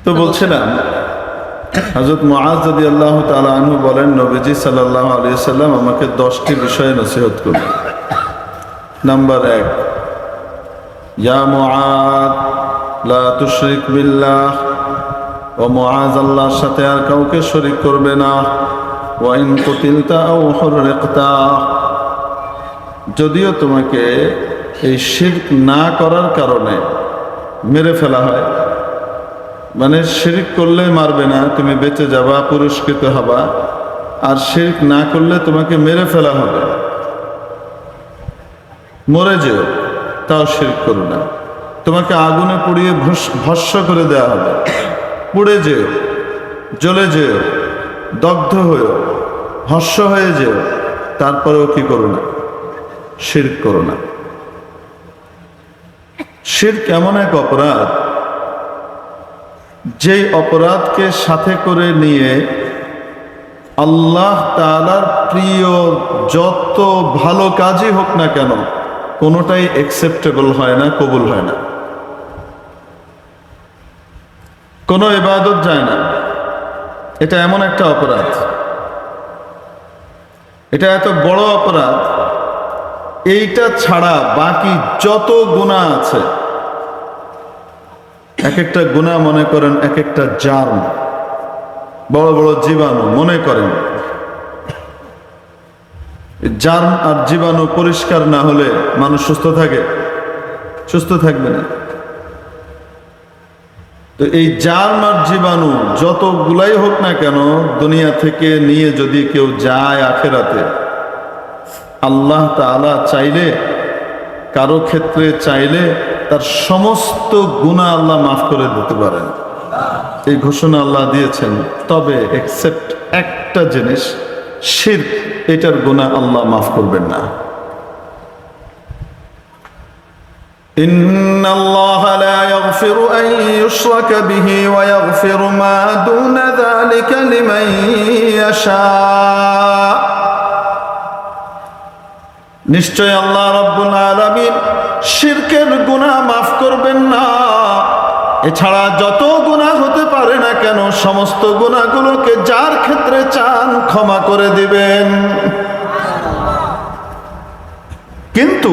তো বলছিলাম হযরত মুআজ রাদিয়াল্লাহু তাআলা আনহু বলেন, নবীজি সাল্লাল্লাহু আলাইহি সাল্লাম আমাকে 10টি বিষয়ে নসিহত করলেন। নাম্বার 1, ইয়া মুআজ লা তুশরিক বিল্লাহ, ও মুআজ আল্লাহর সাথে আর কাউকে শরীক করবে না। ওয়া ইন কুতিলতা আও হুররিকতা, যদিও তোমাকে এই শিরক না করার কারণে মেরে ফেলা হয়, মানে শিরক করলে মারবে না, তুমি বেঁচে যাবা, পুরস্কৃত হবা, আর শিরক না করলে তোমাকে মেরে ফেলা হবে, মরে যেও, তাও শিরক করো না। তোমাকে আগুনে পুড়িয়ে ভস্ম করে দেওয়া হবে, পুড়ে যেও, জ্বলে যেও, দগ্ধ হয়েও, ভস্ম হয়ে যেও, তারপরেও কি করো না? শিরক করো না। শিরক এমন এক অপরাধ, যেই অপরাধকে সাথে করে নিয়ে আল্লাহ তাআলার প্রিয় যত ভালো কাজই হোক না কেন, কোনোটাই অ্যাকসেপ্টেবল হয় না, কবুল হয় না, কোনো ইবাদত যায় না। এটা এমন একটা অপরাধ, এটা এত বড় অপরাধ, এইটা ছাড়া বাকি যত গুনাহ আছে, এক একটা গুনাহ মনে করেন এক একটা জার্ম, বড় বড় জীবাণু মনে করেন। জার্ম আর জীবাণু পরিষ্কার না হলে মানুষ সুস্থ থাকে? সুস্থ থাকবে না। তো এই জার্ম আর জীবাণু যতগুলাই হোক না কেন, দুনিয়া থেকে নিয়ে যদি কেউ যায় আখিরাতে, আল্লাহ তাআলা চাইলে, কারো ক্ষেত্রে চাইলে তার সমস্ত গুনাহ আল্লাহ মাফ করে দিতে পারেন, এই ঘোষণা আল্লাহ দিয়েছেন। তবে এক্সেপ্ট একটা জিনিস, শিরক, এটার গুনাহ আল্লাহ মাফ করবেন না। ইন্নাল্লাহা লা ইয়াগফিরু আন ইউশরাকা বিহি ওয়া ইয়াগফিরু মা দুনা যালিকা লিমান ইয়াশা। নিশ্চয় আল্লাহ রাব্বুল আলামিন শিরকের গুনাহ মাফ করবেন না। এছাড়া যত গুনাহ হতে পারে না কেন, সমস্ত গুনাহগুলোকে যার ক্ষেত্রে চান ক্ষমা করে দিবেন। কিন্তু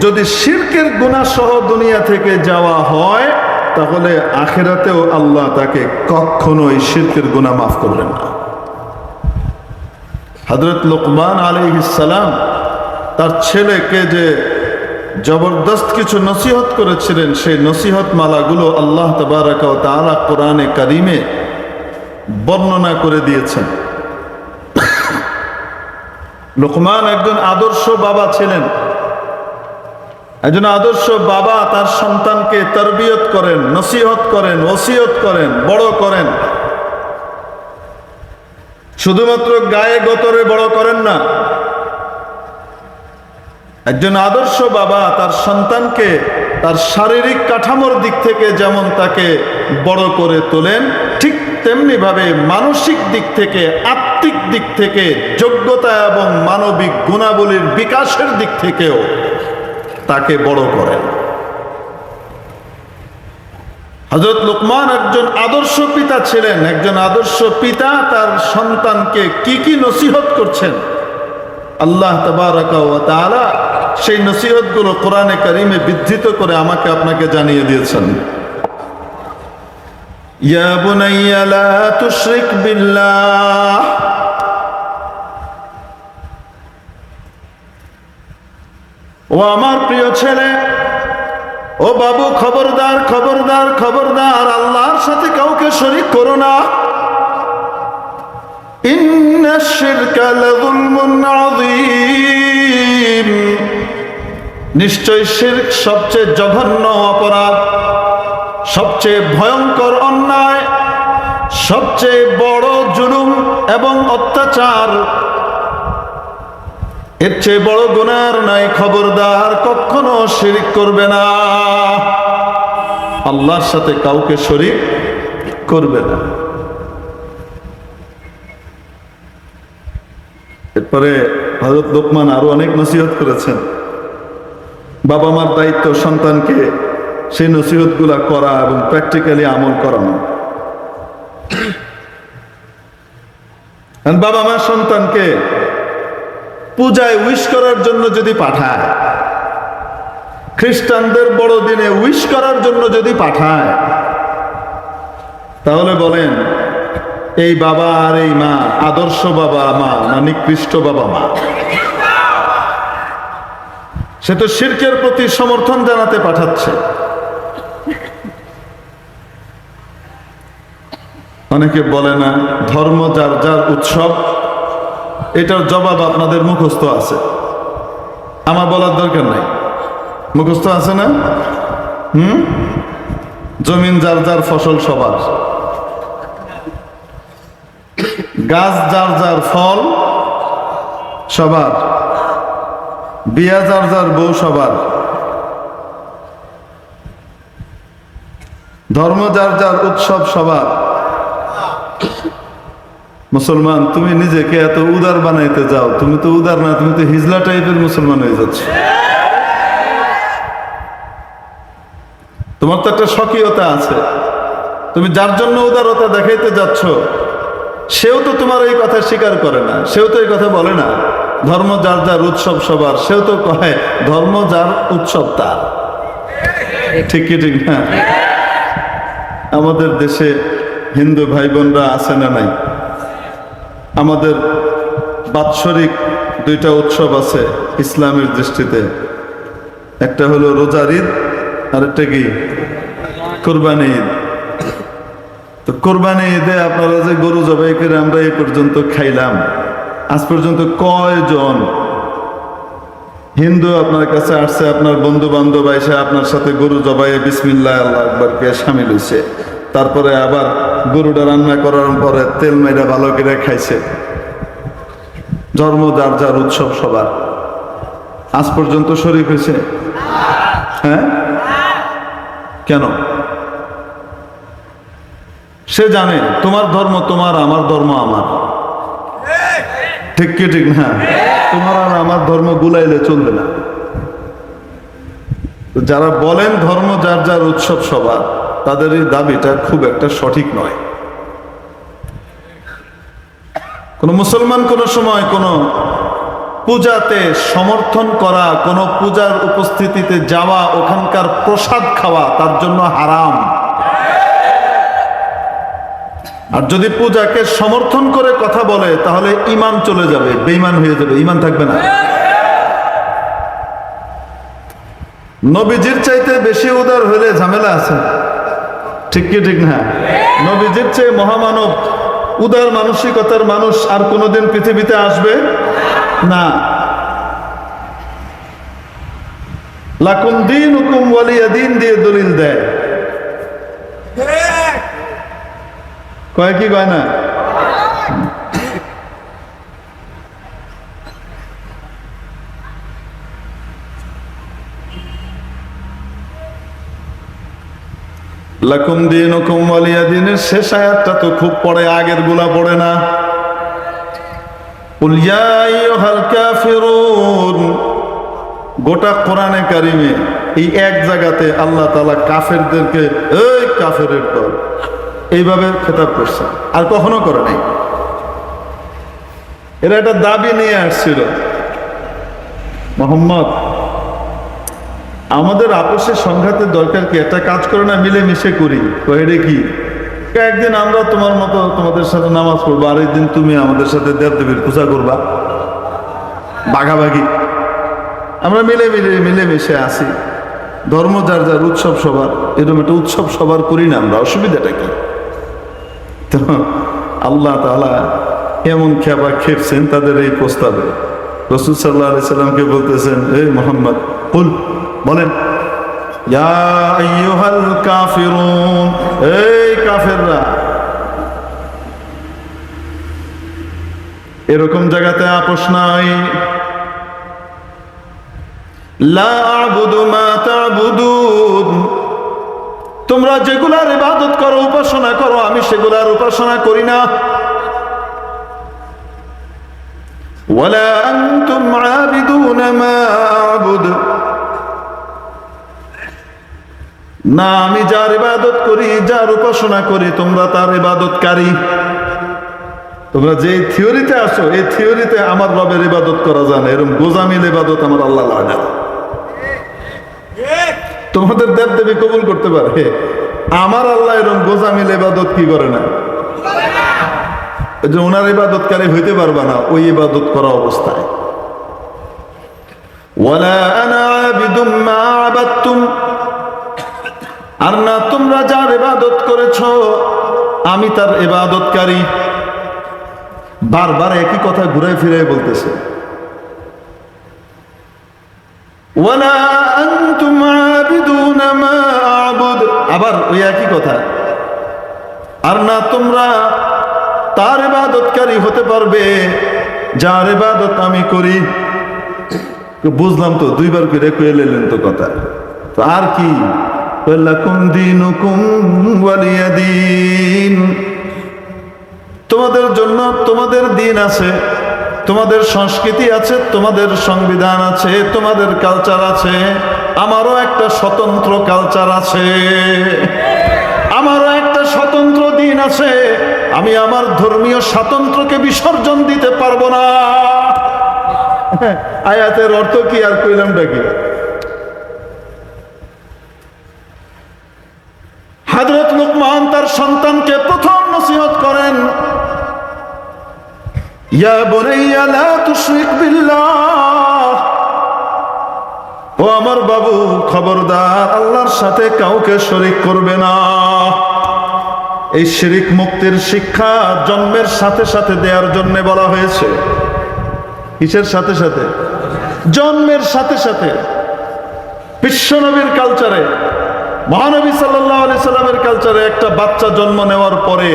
যদি শিরকের গুনাহ সহ দুনিয়া থেকে যাওয়া হয়, তাহলে আখিরাতেও আল্লাহ তাকে কখনোই শিরকের গুনাহ মাফ করবেন না। হযরত লুকমান আলাইহিস সালাম তার ছেলেকে যে জবরদস্ত কিছু নসিহত করেছিলেন, সেই নসিহত মালাগুলো আল্লাহ তাবারাকা ওয়া তাআলা কোরআনে কারিমে বর্ণনা করে দিয়েছেন। লুকমান একজন আদর্শ বাবা ছিলেন। একজন আদর্শ বাবা তার সন্তানকে তরবিয়ত করেন, নসিহত করেন, ওসিয়ত করেন, বড় করেন। শুধুমাত্র গায়ে গতরে বড় করেন না। একজন আদর্শ বাবা তার সন্তানকে তার শারীরিক কাঠামোর দিক থেকে যেমন তাকে বড় করে তোলেন, ঠিক তেমনি ভাবে মানসিক দিক থেকে, আত্মিক দিক থেকে, যোগ্যতা এবং মানবিক গুণাবলীর বিকাশের দিক থেকেও তাকে বড় করেন। হযরত লুকমান একজন আদর্শ পিতা ছিলেন। একজন আদর্শ পিতা তার সন্তানকে কি কি নসিহত করছেন, আল্লাহ তাবারাকা ওয়া তাআলা সেই নসিহতগুলো কোরআনে কারিমে বিধৃত করে আমাকে আপনাকে জানিয়ে দিয়েছেন। ইয়া বুনাইয়া লা তুশরিক বিল্লাহ, ও আমার প্রিয় ছেলে, ও বাবু, খবরদার খবরদার খবরদার, আল্লাহর সাথে কাউকে শরীক করো না। ইন্নাশ শিরকা লাযুলমুন আযীম, নিশ্চয় শিরক সবচেয়ে জঘন্য অপরাধ, সবচেয়ে ভয়ঙ্কর অন্যায়, সবচেয়ে বড় জুলুম এবং অত্যাচার। এর চেয়ে বড় গুনাহ নাই। খবরদার, কখনো শিরক করবে না, আল্লাহর সাথে কাউকে শরীক করবে না। এরপরে হযরত লুকমান আরো অনেক নসিহত করেছেন। বাবা মার দায়িত্ব সন্তানকে সেই নসিহতগুলা করা এবং প্র্যাকটিক্যালি আমল করানো। বাবা মা সন্তানকে পূজায় উইশ করার জন্য যদি পাঠায়, খ্রিস্টানদের বড়দিনে উইশ করার জন্য যদি পাঠায়, তাহলে বলেন এই বাবা আর এই মা আদর্শ বাবা মা না নিকৃষ্ট বাবা মা? সে তো শিরকের প্রতি সমর্থন জানাতে পাঠাচ্ছে। অনেকে বলে না ধর্ম যার যার উৎসব, এটার জবাব আপনাদের মুখস্থ আছে, আমার বলার দরকার নাই। মুখস্থ আছে না? জমিন যার যার, ফসল সবার, গাছ যার যার, ফল সবার, বিয়া যার যার, বউ সবার, ধর্ম যার যার, উৎসব সবার। মুসলমান, তুমি নিজেকে এত উদার বানাইতে যাও, তুমি তো উদার না, তুমি তো হিজলা টাইপের মুসলমান হয়ে যাচ্ছ। তোমার তো একটা স্বকীয়তা আছে, তুমি যার জন্য উদারতা দেখাইতে যাচ্ছ সেও তো তোমার এই কথা স্বীকার করে না, সেও তো এই কথা বলে না ধর্ম যার যার, উৎসব সবার। সেও তো কয় ধর্ম যার, উৎসব তার। ঠিক কি ঠিক না? আমাদের দেশে হিন্দু ভাই বোনরা আছে না নাই? আমাদের বাৎসরিক দুইটা উৎসব আছে ইসলামের দৃষ্টিতে, একটা হলো রোজার ঈদ, আর একটা কি কোরবানি ঈদ। তো কোরবানি ঈদে আপনারা যে গরু জবাই করে আমরা এই পর্যন্ত খাইলাম, আজ পর্যন্ত কয়জন হিন্দু আপনার কাছে আসছে, আপনার বন্ধু বান্ধব এসে আপনার সাথে গরু জবাইয়ে বিসমিল্লাহ আল্লাহু আকবার কে শামিল হয়েছে, তারপরে আবার গরুটা রান্না করার পরে তেল মেরা ভালো করে খাইছে? ধর্ম যার যার, উৎসব সবার। আজ পর্যন্ত শরীক হয়েছে? হ্যাঁ, কেন? সে জানে তোমার ধর্ম তোমার, আমার ধর্ম আমার। ঠিক কি ঠিক না? তোমার আর আমার ধর্ম গুলাইলে চলবে না। যারা বলেন ধর্ম যার যার, উৎসব সবার, তাদের এই দাবিটা খুব একটা সঠিক নয়। কোন মুসলমান কোন সময় কোন পূজাতে সমর্থন করা, কোন পূজার উপস্থিতিতে যাওয়া, ওখানকার প্রসাদ খাওয়া তার জন্য হারাম। আর যদি পূজাকে সমর্থন করে কথা বলে তাহলে ঈমান চলে যাবে, বেঈমান হয়ে যাবে, ঈমান থাকবে না। নবীজির চাইতে বেশি উদার হলে ঝামেলা আছে। ঠিক কি ঠিক না? নবীজির চেয়ে মহামানব, উদার মানসিকতার মানুষ আর কোনোদিন পৃথিবীতে আসবে না। লাকুম দীনুকুম ওয়ালিয়া দীন দিয়ে দলিল দেয়। কয় কি কয় না? লাকুম দীনুকুম ওয়ালিয়া দীনের শেষ আয়াতটা তো খুব পড়ে, আগের গুলা পড়ে না। কুল ইয়া আইয়ুহাল কাফিরুন, গোটা কোরআনে কারিমে এই এক জায়গাতে আল্লাহ তাআলা কাফেরদেরকে এই কাফেরের দল এইভাবে খেতাব করছে, আর কখনো করে নাই। এরা একটা দাবি নিয়ে আসছিল, মুহাম্মদ আমাদের আপোষের সংঘাতের দরকার কি, একটা কাজ করে না মিলেমিশে করি। কয়ে কি একদিন আমরা তোমার মতো তোমাদের সাথে নামাজ পড়বো, আর একদিন তুমি আমাদের সাথে দেবদেবীর পূজা করবা, ভাগাভাগি। আমরা মিলেমিশে আসি, ধর্ম যার যার, উৎসব সবার। এরকম একটা উৎসব সবার করি না আমরা, অসুবিধাটা কি? তো আল্লাহ তাআলা এমন খেপা খেপছেন তাদের এই প্রস্তাবে। রাসূল সাল্লাল্লাহু আলাইহি সাল্লামকে বলতেছেন, এই মুহাম্মদ কুল, বলেন ইয়া আইয়ুহাল কাফিরুন, এই কাফেররা। এরকম জায়গাতে আপোষ নাই। লা আ'বুদু মা তা'বুদুন, তোমরা যেগুলার ইবাদত করো, উপাসনা করো, আমি সেগুলার উপাসনা করি না। ওয়ালা আনতুম আবিদুনা মা আ'বুদ, না আমি যার ইবাদত করি, যার উপাসনা করি, তোমরা তার ইবাদতকারী। তোমরা যে থিওরিতে আসো, এই থিওরিতে আমার রবের ইবাদত করা যায় না, এরকম গোজামিল ইবাদত আমার আল্লাহ লাগে না। তোমাদের দেব দেবী কবুল করতে পারে, আমার আল্লাহ এরকম গোজামিল ইবাদত কি করে না, ওনার ইবাদতকারী হইতে পারবা না ওই ইবাদত করা অবস্থায়। ওয়ালা আনা আবিদুম মা আবাদতুম, আর না তোমরা যার ইবাদত করেছো আমি তার ইবাদতকারী। বারবার একই কথা ঘুরে ফিরে বলতেছে। ওয়ালা আনতুম আবিদুনা মা আ'বুদ, আবার ওই একই কথা। আর না তোমরা তার ইবাদতকারী হতে পারবে যার ইবাদত আমি করি। বুঝলাম তো, দুইবার করে কয়ে নিলেন তো কথা, তো আর কি? লাকুম দীনুকুম ওয়ালিয়া দীন, তোমাদের জন্য তোমাদের দিন আছে, তোমাদের সংস্কৃতি আছে, তোমাদের সংবিধান আছে, তোমাদের কালচার আছে, আমারও একটা স্বতন্ত্র কালচার আছে, আমারও একটা স্বতন্ত্র দিন আছে। আমি আমার ধর্মীয় স্বাতন্ত্র্যকে বিসর্জন দিতে পারবো না। আয়াতের অর্থ কি আর কইলামটা কি? হযরত লুকমান তার সন্তানকে প্রথম নসিহত করেন, ইয়া বুনাইয়া লা তুশরিক বিল্লাহ, ও আমার বাবু খবরদার আল্লাহর সাথে কাউকে শরীক করবে না। এই শিরিক মুক্তির শিক্ষা জন্মের সাথে সাথে দেওয়ার জন্য বলা হয়েছে। কিসের সাথে সাথে? জন্মের সাথে সাথে। বিশ্বনবীর কালচারে, মহানবী সাল্লাল্লাহু আলাইহি সাল্লামের কালচারে একটা বাচ্চা জন্ম নেওয়ার পরে,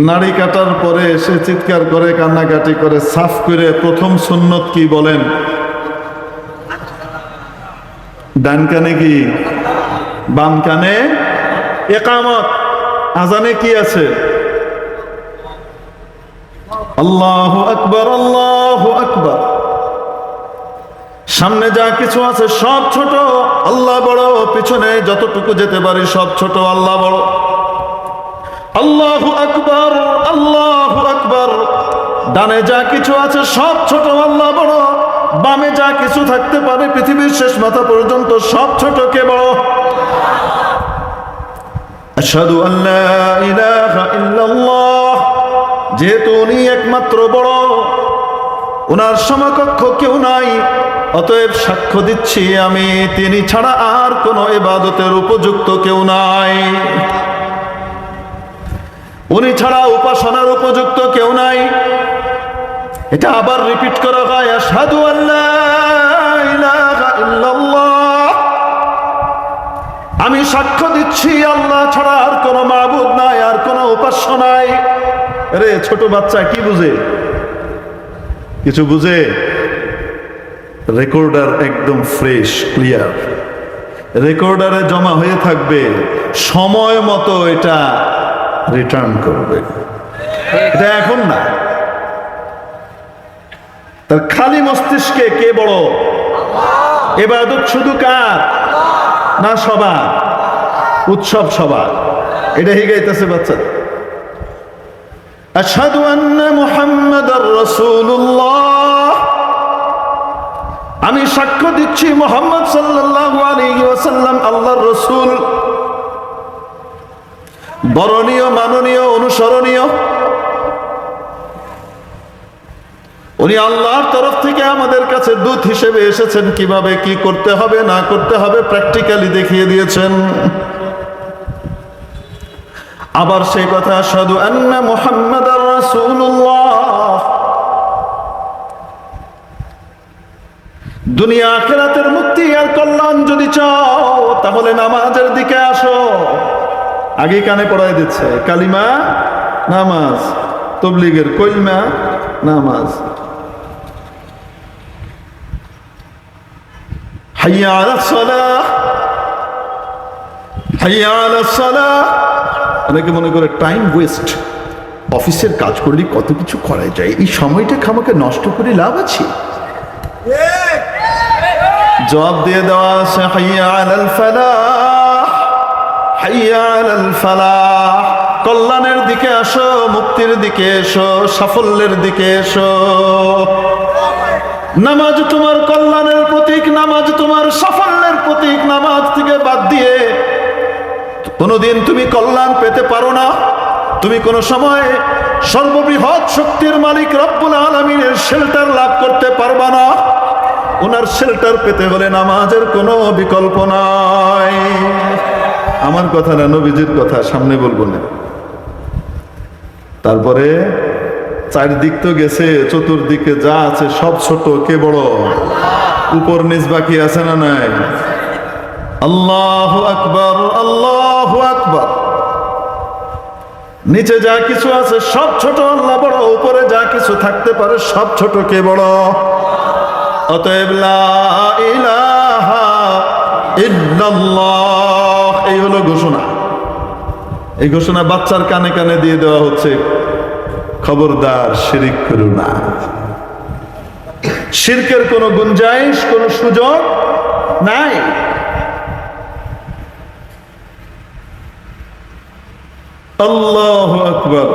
নাড়ি কাটার পরে সে চিৎকার করে, কান্নাকাটি করে, সাফ করে প্রথম সুন্নত কি বলেন? ডান কানে কি, বাম কানে ইকামত। আজানে কি আছে? আল্লাহু আকবার, আল্লাহু আকবার। সামনে যা কিছু আছে সব ছোট, আল্লাহ বড়। পিছনে যতটুকু যেতে পারি সব ছোট, আল্লাহ বড়। আল্লাহু আকবার, আল্লাহু আকবার। ডানে যা কিছু আছে সব ছোট, আল্লাহ বড়। বামে যা কিছু থাকতে পারে পৃথিবীর শেষ মাথা পর্যন্ত সব ছোট, কে বড়? আশহাদু আল্লা ইলাহা ইল্লাল্লাহ, যেহেতু উনি একমাত্র বড়, ওনার সমকক্ষ কেউ নাই, অতএব সাক্ষ্য দিচ্ছি আমি তিনি ছাড়া আর কোনো ইবাদতের উপযুক্ত কেউ নাই, উনি ছাড়া উপাসনার উপযুক্ত কেউ নাই। এটা আবার রিপিট করা হয়, আশহাদু আল্লা ইলাহা ইল্লাল্লাহ, আমি সাক্ষ্য দিচ্ছি আল্লাহ ছাড়া আর কোনো মাবুদ নাই, আর কোনো উপাস্য নাই। আরে ছোট বাচ্চা কি বুঝে? কিছু বুঝে? রেকর্ডার একদম ফ্রেশ, ক্লিয়ার, রেকর্ডারে জমা হয়ে থাকবে, সময় মতো এটা রিটার্ন করবে। এটা এখন না, তার খালি মস্তিষ্কে কে বড়? ইবাদত শুধু কার? না সবার? উৎসব সবার। এটা হিগাইতেছে বাচ্চা। আশহাদু আন্না মুহাম্মাদার রাসূলুল্লাহ, আমি সাক্ষ্য দিচ্ছি মুহাম্মদ সাল্লাল্লাহু আলাইহি ওয়াসাল্লাম আল্লাহর রাসূল, বরণীয়, মাননীয়, অনুসরণীয়। উনি আল্লাহর তরফ থেকে আমাদের কাছে দূত হিসেবে এসেছেন, কিভাবে কি করতে হবে না করতে হবে প্র্যাকটিক্যালি দেখিয়ে দিয়েছেন। আবার সেই কথা, আশহাদু আন্না মুহাম্মাদার রাসূলুল্লাহ। দুনিয়া আখিরাতের মুক্তি আর কল্যাণ যদি চাও তাহলে নামাজের দিকে আসো। আগে কানে পড়ায় দিচ্ছে, কালিমা নামাজ, তাবলীগের কলমা নামাজ। হাইয়া আলাস সালাহ, হাইয়া আলাস সালাহ। অনেকে মনে করে টাইম ওয়েস্ট, অফিসের কাজ করলে কত কিছু করা যায়, এই সময়টা খামাকে নষ্ট করে লাভ আছে? জবাব দিয়ে দেওয়া আছে, হাইয়া আলাল ফালাহ, হাইয়া আলাল ফালাহ। কল্যাণের দিকে আসো, মুক্তির দিকে এসো, সাফল্যের দিকে এসো। নামাজ তোমার কল্যাণের প্রতীক, নামাজ তোমার সাফল্যের প্রতীক। নামাজ থেকে বাদ দিয়ে কোনোদিন তুমি কল্যাণ পেতে পারো না। তুমি কোনো সময় সর্ববৃহৎ শক্তির মালিক রব্বুল আলামিনের শেল্টার লাভ করতে পারবা না। ওনার শেল্টার পেতে হলে নামাজের কোনো বিকল্প নাই। আমার কথা না, নবীজির কথা, সামনে বলবো না। তারপরে চারদিক তো গেছে, চতুর্দিকে যা আছে সব ছোট, কে বড়? উপর নিচ বাকি আছে না নাই? আল্লাহু আকবার, আল্লাহু আকবার। নিচে যা কিছু আছে সব ছোট, আল্লাহ বড়। উপরে যা কিছু থাকতে পারে সব ছোট, কে বড়? অতএব লা ইলাহা ইল্লাল্লাহ, এই হলো ঘোষণা। এই ঘোষণা বাচ্চার কানে কানে দিয়ে দেওয়া হচ্ছে, খবরদার শিরক করো না। শিরকের কোনো গুঞ্জাইশ, কোনো সুযোগ নাই। আল্লাহু আকবার।